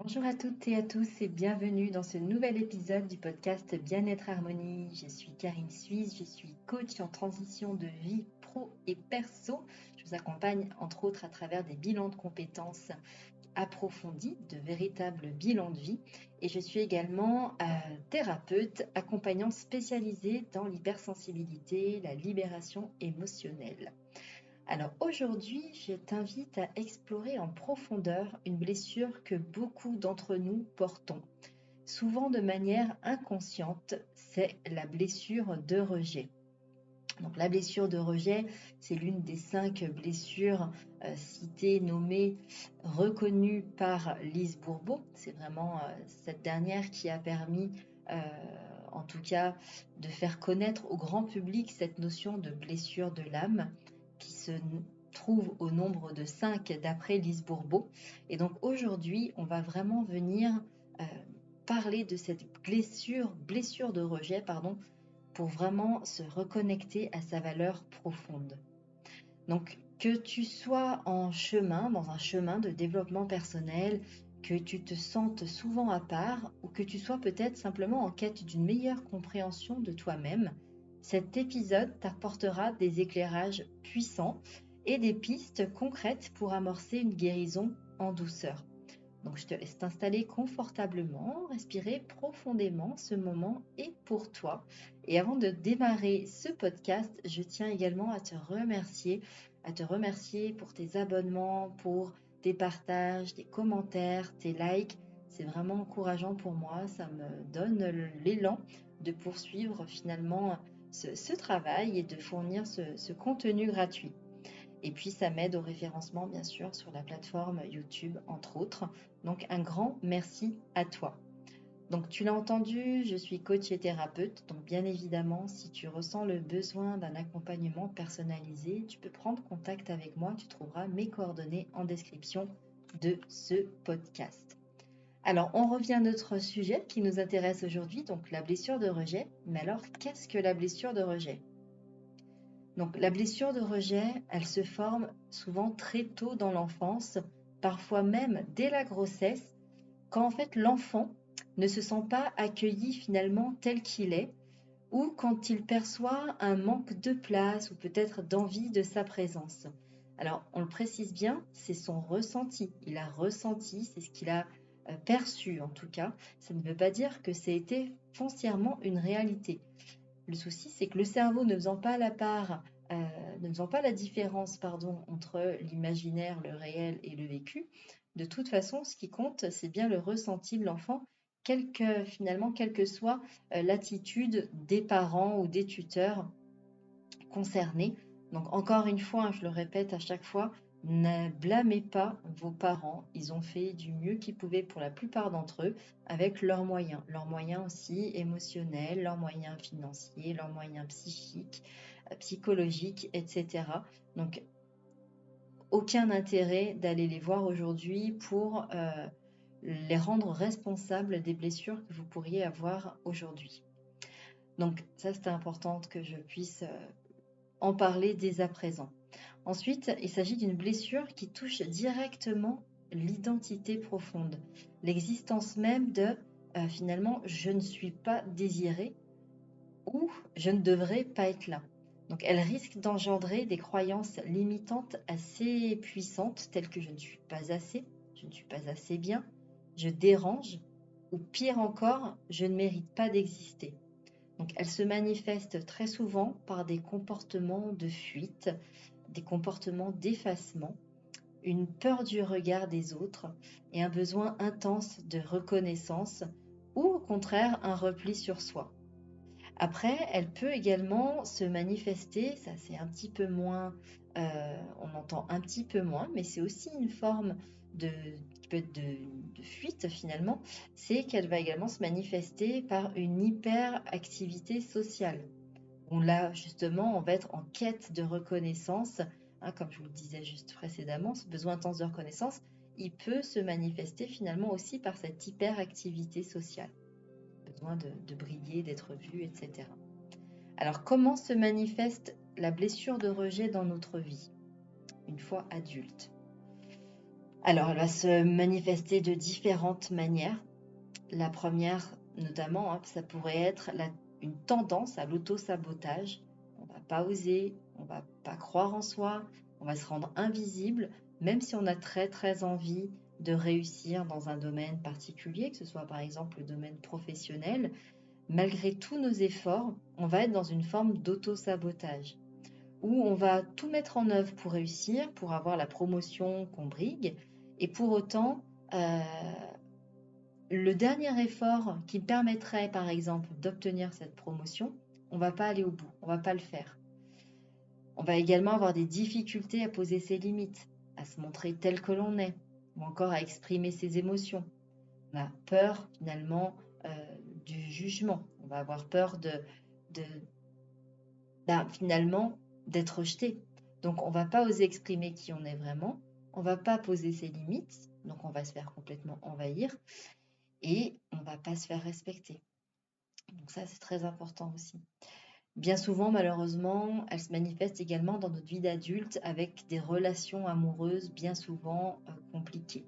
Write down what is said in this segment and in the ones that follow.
Bonjour à toutes et à tous et bienvenue dans ce nouvel épisode du podcast Bien-être Harmonie. Je suis Karine Suisse, je suis coach en transition de vie pro et perso. Je vous accompagne entre autres à travers des bilans de compétences approfondis, de véritables bilans de vie. Et je suis également thérapeute, accompagnante spécialisée dans l'hypersensibilité, la libération émotionnelle. Alors aujourd'hui, je t'invite à explorer en profondeur une blessure que beaucoup d'entre nous portons, souvent de manière inconsciente, c'est la blessure de rejet. Donc la blessure de rejet, c'est l'une des 5 blessures citées, nommées, reconnues par Lise Bourbeau. C'est vraiment cette dernière qui a permis, euh, en tout cas, de faire connaître au grand public cette notion de blessure de l'âme qui se trouve au nombre de 5 d'après Lise Bourbeau. Et donc aujourd'hui, on va vraiment venir euh, parler de cette blessure de rejet, pour vraiment se reconnecter à sa valeur profonde. Donc, que tu sois en chemin, dans un chemin de développement personnel, que tu te sentes souvent à part ou que tu sois peut-être simplement en quête d'une meilleure compréhension de toi-même, cet épisode t'apportera des éclairages puissants et des pistes concrètes pour amorcer une guérison en douceur. Donc, je te laisse t'installer confortablement, respirer profondément. Ce moment est pour toi. Et avant de démarrer ce podcast, je tiens également à te remercier pour tes abonnements, pour tes partages, tes commentaires, tes likes. C'est vraiment encourageant pour moi. Ça me donne l'élan de poursuivre finalement ce travail et de fournir ce contenu gratuit. Et puis, ça m'aide au référencement, bien sûr, sur la plateforme YouTube, entre autres. Donc, un grand merci à toi. Donc, tu l'as entendu, je suis coach et thérapeute. Donc, bien évidemment, si tu ressens le besoin d'un accompagnement personnalisé, tu peux prendre contact avec moi. Tu trouveras mes coordonnées en description de ce podcast. Alors, on revient à notre sujet qui nous intéresse aujourd'hui, donc la blessure de rejet. Mais alors, qu'est-ce que la blessure de rejet ? Donc la blessure de rejet, elle se forme souvent très tôt dans l'enfance, parfois même dès la grossesse, quand en fait l'enfant ne se sent pas accueilli finalement tel qu'il est, ou quand il perçoit un manque de place ou peut-être d'envie de sa présence. Alors on le précise bien, c'est son ressenti. Il a ressenti, c'est ce qu'il a perçu en tout cas. Ça ne veut pas dire que c'est été foncièrement une réalité. Le souci, c'est que le cerveau ne faisant pas ne faisant pas la différence, entre l'imaginaire, le réel et le vécu, de toute façon, ce qui compte, c'est bien le ressenti de l'enfant, quelle que soit l'attitude des parents ou des tuteurs concernés. Donc encore une fois, je le répète à chaque fois, ne blâmez pas vos parents. Ils ont fait du mieux qu'ils pouvaient pour la plupart d'entre eux avec leurs moyens aussi émotionnels, leurs moyens financiers, leurs moyens psychiques, psychologiques, etc. Donc aucun intérêt d'aller les voir aujourd'hui pour les rendre responsables des blessures que vous pourriez avoir aujourd'hui. Donc ça, c'est important que je puisse en parler dès à présent. Ensuite, il s'agit d'une blessure qui touche directement l'identité profonde, l'existence même de finalement je ne suis pas désiré ou je ne devrais pas être là. Donc elle risque d'engendrer des croyances limitantes assez puissantes telles que je ne suis pas assez, je ne suis pas assez bien, je dérange ou pire encore, je ne mérite pas d'exister. Donc, elle se manifeste très souvent par des comportements de fuite, des comportements d'effacement, une peur du regard des autres et un besoin intense de reconnaissance ou au contraire un repli sur soi. Après, elle peut également se manifester, ça c'est un petit peu moins, on entend un petit peu moins, mais c'est aussi une forme de, qui peut être de fuite finalement, c'est qu'elle va également se manifester par une hyperactivité sociale. Où là, justement, on va être en quête de reconnaissance, hein, comme je vous le disais juste précédemment, ce besoin intense de reconnaissance, il peut se manifester finalement aussi par cette hyperactivité sociale besoin de briller, d'être vu, etc. Alors, comment se manifeste la blessure de rejet dans notre vie, une fois adulte ? Alors, elle va se manifester de différentes manières. La première, notamment, ça pourrait être une tendance à l'auto-sabotage. On va pas oser, on va pas croire en soi, on va se rendre invisible, même si on a très très envie de réussir dans un domaine particulier, que ce soit par exemple le domaine professionnel. Malgré tous nos efforts, on va être dans une forme d'auto-sabotage, où on va tout mettre en œuvre pour réussir, pour avoir la promotion qu'on brigue, et pour autant, le dernier effort qui permettrait, par exemple, d'obtenir cette promotion, on ne va pas aller au bout, on ne va pas le faire. On va également avoir des difficultés à poser ses limites, à se montrer tel que l'on est, ou encore à exprimer ses émotions. On a peur, finalement, du jugement. On va avoir peur finalement, d'être rejeté. Donc, on ne va pas oser exprimer qui on est vraiment. On ne va pas poser ses limites. Donc, on va se faire complètement envahir. Et on ne va pas se faire respecter. Donc ça, c'est très important aussi. Bien souvent, malheureusement, elle se manifeste également dans notre vie d'adulte avec des relations amoureuses bien souvent compliquées.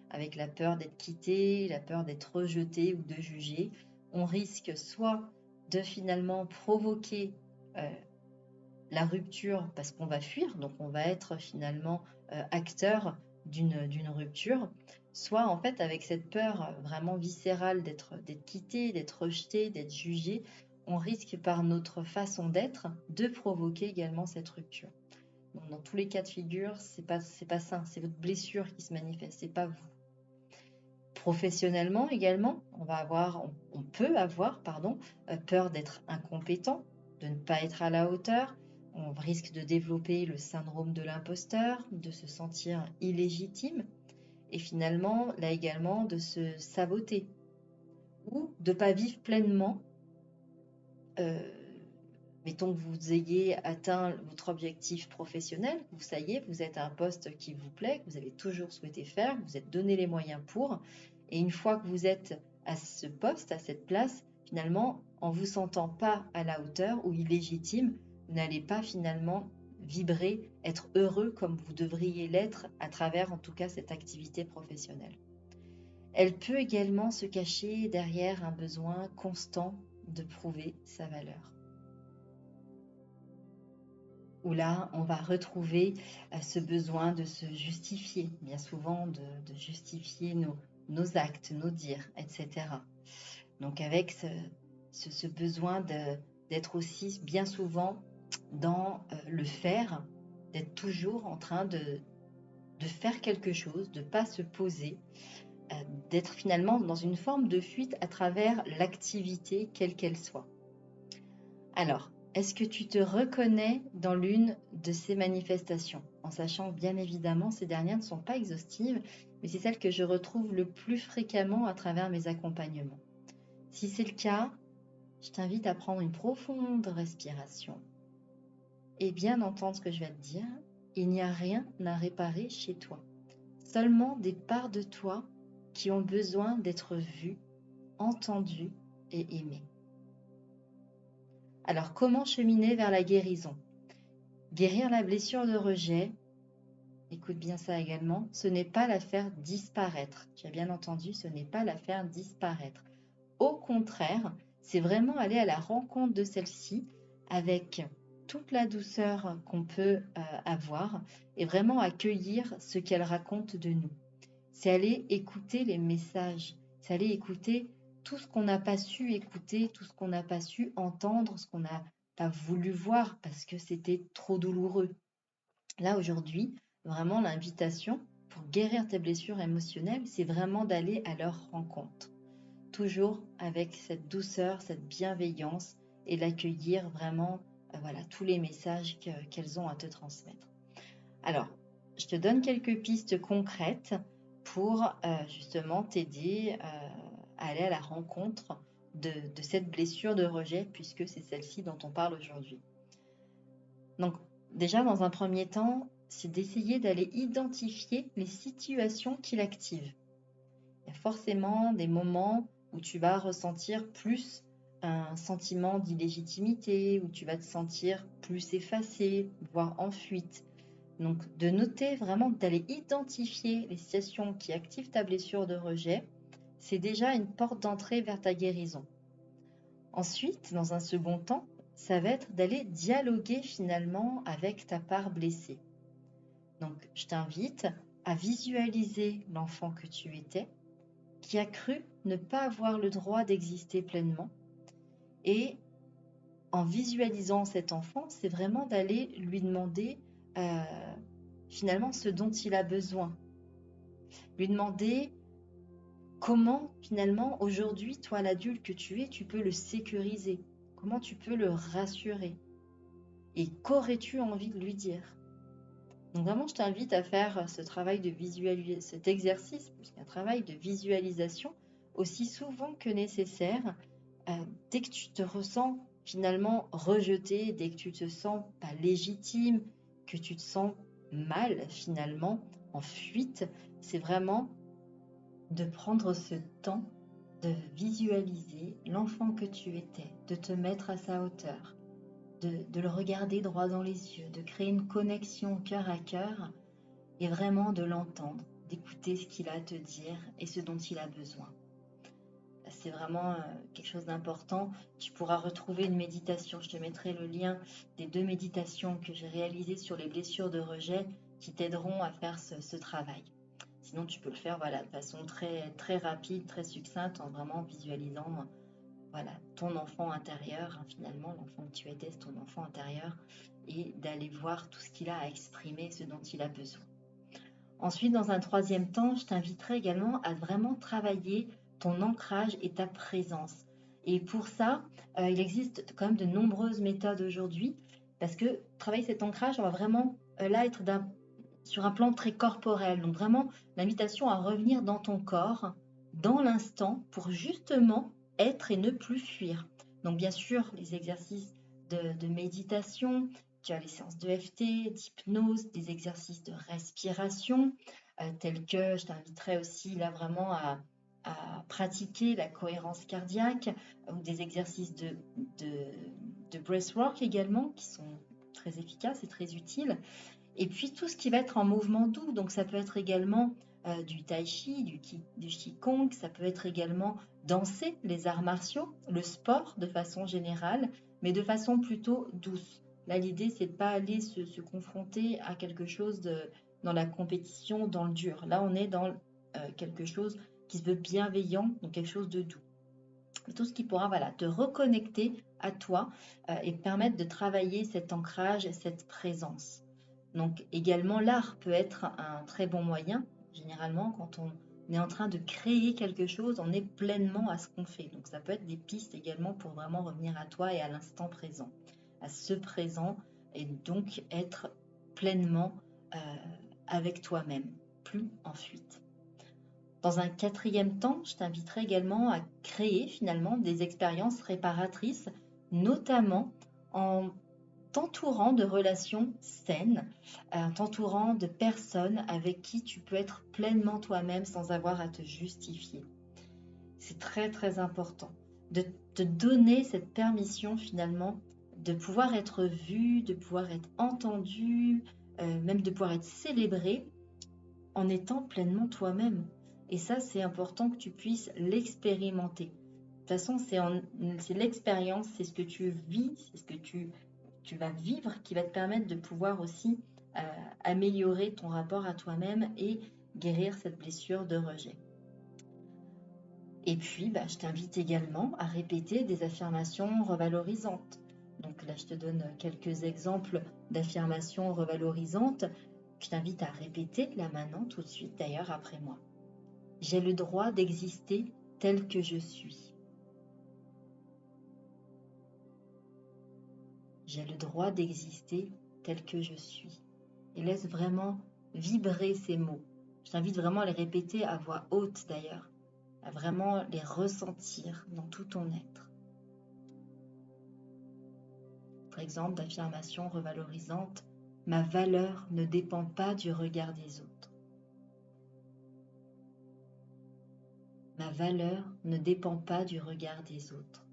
Avec la peur d'être quitté, la peur d'être rejeté ou de jugé. On risque soit de finalement provoquer la rupture parce qu'on va fuir, donc on va être finalement acteur d'une rupture, soit en fait avec cette peur vraiment viscérale d'être quitté, d'être rejeté, d'être jugé, on risque par notre façon d'être de provoquer également cette rupture. Donc, dans tous les cas de figure, c'est pas ça, c'est votre blessure qui se manifeste, c'est pas vous. Professionnellement également, on peut avoir peur d'être incompétent, de ne pas être à la hauteur. On risque de développer le syndrome de l'imposteur, de se sentir illégitime et finalement, là également, de se saboter ou de ne pas vivre pleinement. Mettons que vous ayez atteint votre objectif professionnel, ça y est, vous êtes à un poste qui vous plaît, que vous avez toujours souhaité faire, vous êtes donné les moyens pour, et une fois que vous êtes à ce poste, à cette place, finalement, en vous sentant pas à la hauteur ou illégitime, vous n'allez pas finalement vibrer, être heureux comme vous devriez l'être à travers en tout cas cette activité professionnelle. Elle peut également se cacher derrière un besoin constant de prouver sa valeur. Où là, on va retrouver ce besoin de se justifier, bien souvent de justifier nos actes, nos dires, etc. Donc avec ce besoin d'être aussi bien souvent dans le faire, d'être toujours en train de faire quelque chose, de ne pas se poser, d'être finalement dans une forme de fuite à travers l'activité, quelle qu'elle soit. Alors, est-ce que tu te reconnais dans l'une de ces manifestations? En sachant que bien évidemment, ces dernières ne sont pas exhaustives, mais c'est celles que je retrouve le plus fréquemment à travers mes accompagnements. Si c'est le cas, je t'invite à prendre une profonde respiration et bien entendre ce que je vais te dire. Il n'y a rien à réparer chez toi. Seulement des parts de toi qui ont besoin d'être vues, entendues et aimées. Alors, comment cheminer vers la guérison? Guérir la blessure de rejet, écoute bien ça également, ce n'est pas la faire disparaître. Tu as bien entendu, ce n'est pas la faire disparaître. Au contraire, c'est vraiment aller à la rencontre de celle-ci avec toute la douceur qu'on peut avoir et vraiment accueillir ce qu'elle raconte de nous. C'est aller écouter les messages, c'est aller écouter tout ce qu'on n'a pas su écouter, tout ce qu'on n'a pas su entendre, ce qu'on n'a pas voulu voir parce que c'était trop douloureux. Là, aujourd'hui, vraiment l'invitation pour guérir tes blessures émotionnelles, c'est vraiment d'aller à leur rencontre. Toujours avec cette douceur, cette bienveillance et l'accueillir vraiment, tous les messages qu'elles ont à te transmettre. Alors, je te donne quelques pistes concrètes pour justement t'aider à aller à la rencontre de cette blessure de rejet, puisque c'est celle-ci dont on parle aujourd'hui. Donc, déjà, dans un premier temps, c'est d'essayer d'aller identifier les situations qui l'activent. Il y a forcément des moments où tu vas ressentir plus un sentiment d'illégitimité, où tu vas te sentir plus effacé, voire en fuite. Donc, de noter vraiment, d'aller identifier les situations qui activent ta blessure de rejet, c'est déjà une porte d'entrée vers ta guérison. Ensuite, dans un second temps, ça va être d'aller dialoguer finalement avec ta part blessée. Donc, je t'invite à visualiser l'enfant que tu étais, qui a cru ne pas avoir le droit d'exister pleinement. Et en visualisant cet enfant, c'est vraiment d'aller lui demander finalement ce dont il a besoin. Lui demander comment finalement aujourd'hui, toi l'adulte que tu es, tu peux le sécuriser. Comment tu peux le rassurer. Et qu'aurais-tu envie de lui dire? Donc vraiment, je t'invite à faire ce travail de visualisation, cet exercice, plus qu'un travail de visualisation, aussi souvent que nécessaire, dès que tu te ressens finalement rejeté, dès que tu te sens pas légitime, que tu te sens mal finalement, en fuite, c'est vraiment de prendre ce temps de visualiser l'enfant que tu étais, de te mettre à sa hauteur, de le regarder droit dans les yeux, de créer une connexion cœur à cœur et vraiment de l'entendre, d'écouter ce qu'il a à te dire et ce dont il a besoin. C'est vraiment quelque chose d'important. Tu pourras retrouver une méditation. Je te mettrai le lien des 2 méditations que j'ai réalisées sur les blessures de rejet qui t'aideront à faire ce travail. Sinon, tu peux le faire de façon très, très rapide, très succincte, en vraiment visualisant ton enfant intérieur, finalement, l'enfant que tu étais, c'est ton enfant intérieur, et d'aller voir tout ce qu'il a à exprimer, ce dont il a besoin. Ensuite, dans un troisième temps, je t'inviterai également à vraiment travailler ton ancrage et ta présence. Et pour ça, il existe quand même de nombreuses méthodes aujourd'hui, parce que travailler cet ancrage, on va vraiment là être sur un plan très corporel. Donc vraiment, l'invitation à revenir dans ton corps, dans l'instant, pour justement être et ne plus fuir. Donc bien sûr, les exercices de méditation, tu as les séances de FT, d'hypnose, des exercices de respiration, tels que je t'inviterai aussi là vraiment à pratiquer la cohérence cardiaque, ou des exercices de breathwork également, qui sont très efficaces et très utiles. Et puis tout ce qui va être en mouvement doux, donc ça peut être également du tai chi, du qigong, ça peut être également danser, les arts martiaux, le sport de façon générale, mais de façon plutôt douce. Là, l'idée, c'est de ne pas aller se confronter à quelque chose dans la compétition, dans le dur. Là, on est dans quelque chose qui se veut bienveillant, donc quelque chose de doux. Tout ce qui pourra te reconnecter à toi et permettre de travailler cet ancrage, cette présence. Donc également, l'art peut être un très bon moyen. Généralement, quand on est en train de créer quelque chose, on est pleinement à ce qu'on fait. Donc ça peut être des pistes également pour vraiment revenir à toi et à l'instant présent, à ce présent, et donc être pleinement avec toi-même, plus en fuite. Dans un quatrième temps, je t'inviterai également à créer finalement des expériences réparatrices, notamment en t'entourant de relations saines, t'entourant de personnes avec qui tu peux être pleinement toi-même sans avoir à te justifier. C'est très très important de te donner cette permission finalement de pouvoir être vu, de pouvoir être entendu, même de pouvoir être célébré en étant pleinement toi-même. Et ça, c'est important que tu puisses l'expérimenter. De toute façon, c'est l'expérience, c'est ce que tu vis, c'est ce que tu vas vivre qui va te permettre de pouvoir aussi améliorer ton rapport à toi-même et guérir cette blessure de rejet. Et puis, je t'invite également à répéter des affirmations revalorisantes. Donc là, je te donne quelques exemples d'affirmations revalorisantes. Je t'invite à répéter là maintenant, tout de suite, d'ailleurs, après moi. J'ai le droit d'exister tel que je suis. J'ai le droit d'exister tel que je suis. Et laisse vraiment vibrer ces mots. Je t'invite vraiment à les répéter à voix haute d'ailleurs, à vraiment les ressentir dans tout ton être. Par exemple, d'affirmation revalorisante, ma valeur ne dépend pas du regard des autres. Ma valeur ne dépend pas du regard des autres.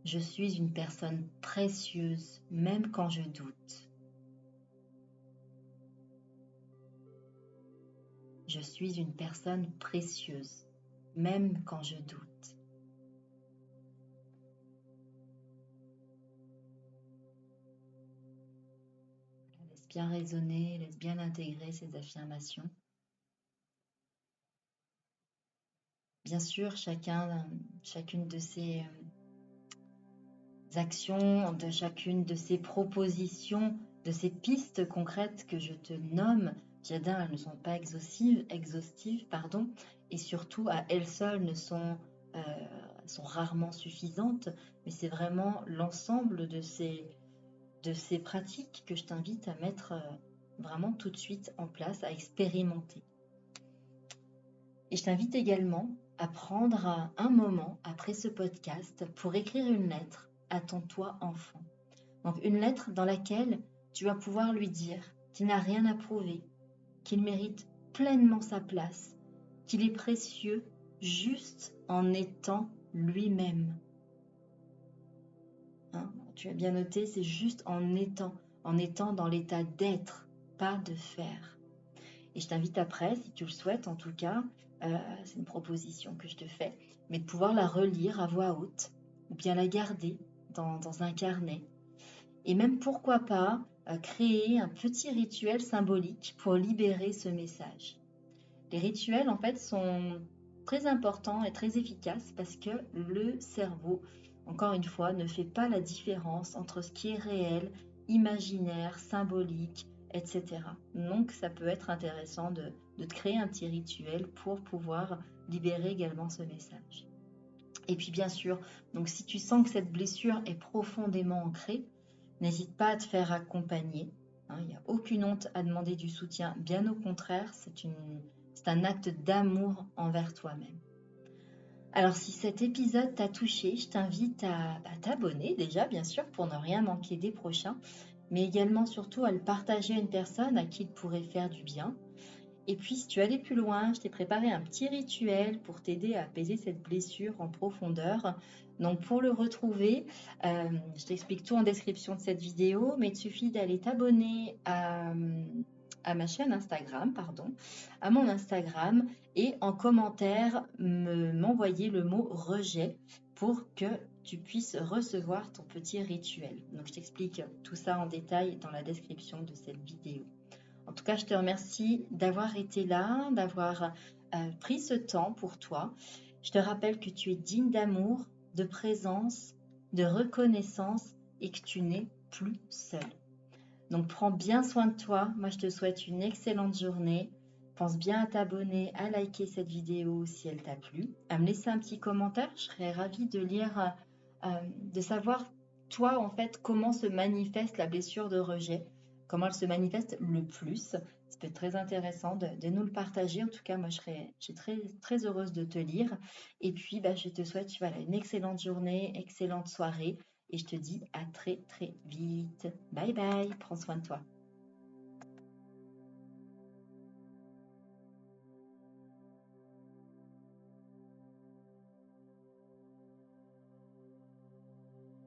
Je suis une personne précieuse, même quand je doute. Je suis une personne précieuse, même quand je doute. Laisse bien résonner, laisse bien intégrer ces affirmations. Bien sûr, chacune de ces actions, de chacune de ces propositions, de ces pistes concrètes que je te nomme, Jadin, elles ne sont pas exhaustives, et surtout à elles seules sont rarement suffisantes, mais c'est vraiment l'ensemble de ces pratiques que je t'invite à mettre vraiment tout de suite en place, à expérimenter. Et je t'invite également à prendre un moment après ce podcast pour écrire une lettre à ton toi enfant. Donc une lettre dans laquelle tu vas pouvoir lui dire qu'il n'a rien à prouver, qu'il mérite pleinement sa place, qu'il est précieux juste en étant lui-même. Tu as bien noté, c'est juste en étant dans l'état d'être, pas de faire. Et je t'invite après, si tu le souhaites en tout cas, c'est une proposition que je te fais, mais de pouvoir la relire à voix haute, ou bien la garder dans un carnet. Et même pourquoi pas créer un petit rituel symbolique pour libérer ce message. Les rituels en fait sont très importants et très efficaces parce que le cerveau, encore une fois, ne fait pas la différence entre ce qui est réel, imaginaire, symbolique, etc. Donc ça peut être intéressant de te créer un petit rituel pour pouvoir libérer également ce message. Et puis bien sûr, donc si tu sens que cette blessure est profondément ancrée, n'hésite pas à te faire accompagner. Il n'y a aucune honte à demander du soutien, bien au contraire, c'est un acte d'amour envers toi-même. Alors si cet épisode t'a touché, je t'invite à t'abonner déjà, bien sûr, pour ne rien manquer des prochains, mais également surtout à le partager à une personne à qui il pourrait faire du bien. Et puis si tu veux aller plus loin, je t'ai préparé un petit rituel pour t'aider à apaiser cette blessure en profondeur. Donc pour le retrouver, je t'explique tout en description de cette vidéo, mais il te suffit d'aller t'abonner à ma chaîne Instagram, à mon Instagram, et en commentaire m'envoyer le mot rejet pour que tu puisses recevoir ton petit rituel. Donc je t'explique tout ça en détail dans la description de cette vidéo. En tout cas, je te remercie d'avoir été là, d'avoir pris ce temps pour toi. Je te rappelle que tu es digne d'amour, de présence, de reconnaissance et que tu n'es plus seul. Donc, prends bien soin de toi. Moi, je te souhaite une excellente journée. Pense bien à t'abonner, à liker cette vidéo si elle t'a plu, à me laisser un petit commentaire. Je serais ravie de lire, de savoir, toi, en fait, comment se manifeste la blessure de rejet, comment elle se manifeste le plus. Ça peut être très intéressant de nous le partager. En tout cas, moi, je suis très, très heureuse de te lire. Et puis, je te souhaite une excellente journée, excellente soirée. Et je te dis à très, très vite. Bye bye, prends soin de toi.